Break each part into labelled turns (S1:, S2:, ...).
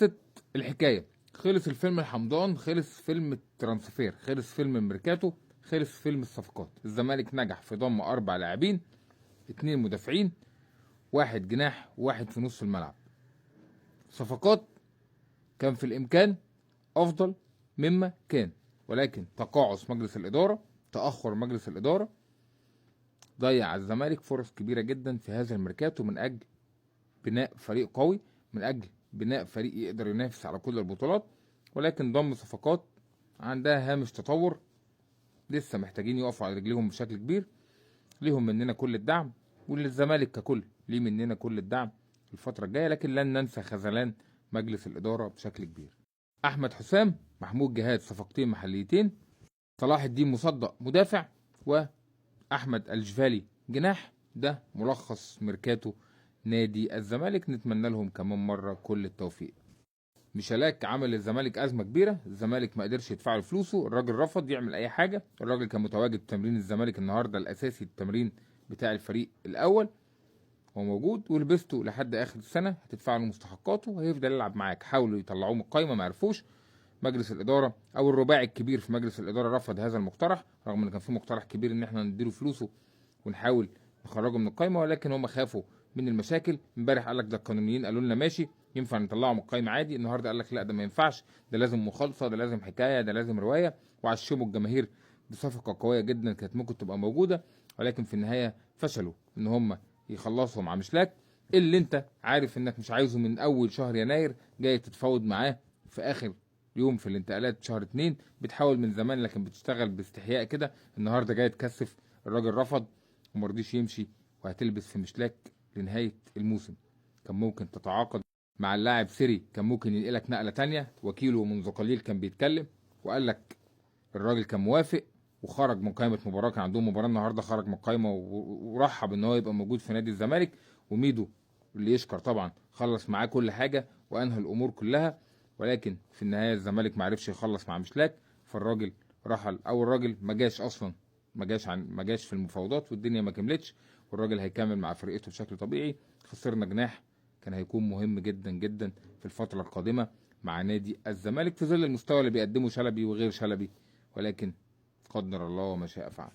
S1: خلصت الحكايه، خلص الفيلم الحمضان، خلص فيلم الترانسفير، خلص فيلم الميركاتو، خلص فيلم الصفقات. الزمالك نجح في ضم 4 لاعبين، 2 مدافعين، 1 جناح، و1 في نص الملعب. صفقات كان في الامكان افضل مما كان، ولكن تقاعس مجلس الاداره، تاخر مجلس الاداره ضيع على الزمالك فرص كبيره جدا في هذا الميركاتو من اجل بناء فريق قوي، من اجل بناء فريق يقدر ينافس على كل البطولات. ولكن ضم صفقات عندها هامش تطور، لسه محتاجين يقفوا على رجليهم بشكل كبير. ليهم مننا كل الدعم، وللزمالك ككل ليه مننا كل الدعم الفتره الجايه، لكن لن ننسى خذلان مجلس الاداره بشكل كبير. احمد حسام، محمود جهاد صفقتين محليتين، صلاح الدين مصدق مدافع، واحمد الجفالي جناح. ده ملخص ميركاتو نادي الزمالك. نتمنى لهم كمان مره كل التوفيق. ميشالاك عمل للزمالك ازمه كبيره، الزمالك ما قدرش يدفع له فلوسه، الراجل رفض يعمل اي حاجه. الراجل كان متواجد في تمرين الزمالك النهارده الاساسي، التمرين بتاع الفريق الاول هو موجود، ولبسته لحد اخر السنه، هتدفع له مستحقاته وهيفضل يلعب معاك. حاولوا يطلعوه من القايمه ما عرفوش. مجلس الاداره او الرباعي الكبير في مجلس الاداره رفض هذا المقترح، رغم ان كان في مقترح كبير ان احنا نديله فلوسه ونحاول نخرجه من القايمه، ولكن هم خافوا من المشاكل. امبارح قال لك ده القانونيين قالوا لنا ماشي ينفع نطلعه من القايمه عادي، النهارده قال لك لا ده ما ينفعش، ده لازم مخالصه، ده لازم حكايه، ده لازم روايه، وعشموا الجماهير بصفقه قويه جدا كانت ممكن تبقى موجوده. ولكن في النهايه فشلوا ان هم يخلصوا مع مشلاك اللي انت عارف انك مش عايزه من اول شهر يناير، جاي تتفاوض معاه في اخر يوم في الانتقالات شهر 2. بتحاول من زمان لكن بتشتغل باستحياء كده. النهارده جاي تكثف، الراجل رفض ومرضيش يمشي، وهتلبس في مشلاك لنهايه الموسم. كان ممكن تتعاقد مع اللاعب سيري، كان ممكن ينقلك نقله تانية. وكيله منذ قليل كان بيتكلم وقال لك الراجل كان موافق وخرج من قائمه مباراه، كان عندهم مباراه النهارده، خرج من القائمه ورحب ان هو يبقى موجود في نادي الزمالك. وميدو اللي يشكر طبعا خلص معاه كل حاجه وانهى الامور كلها. ولكن في النهايه الزمالك ما عرفش يخلص مع مشلاك، فالراجل رحل، او الراجل ما جاش اصلا، ما جاش في المفاوضات، والدنيا ما كملتش، والراجل هيكمل مع فرقته بشكل طبيعي. خسرنا جناح كان هيكون مهم جدا جدا في الفتره القادمه مع نادي الزمالك في ظل المستوى اللي بيقدمه شلبي وغير شلبي، ولكن قدر الله وما شاء فعل.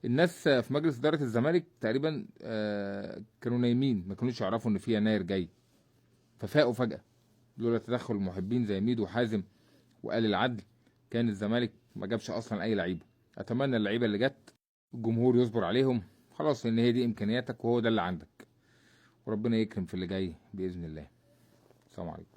S1: الناس في مجلس اداره الزمالك تقريبا كانوا نايمين، ما كانوش يعرفوا ان في يناير جاي، ففاقوا فجاه. لولا تدخل المحبين زي ميدو وحازم وقال العدل كان الزمالك ما جابش اصلا اي لعيبه. اتمنى اللعيبه اللي جت الجمهور يصبر عليهم، خلاص لان هي دي امكانياتك وهو ده اللي عندك، وربنا يكرم في اللي جاي باذن الله. السلام عليكم.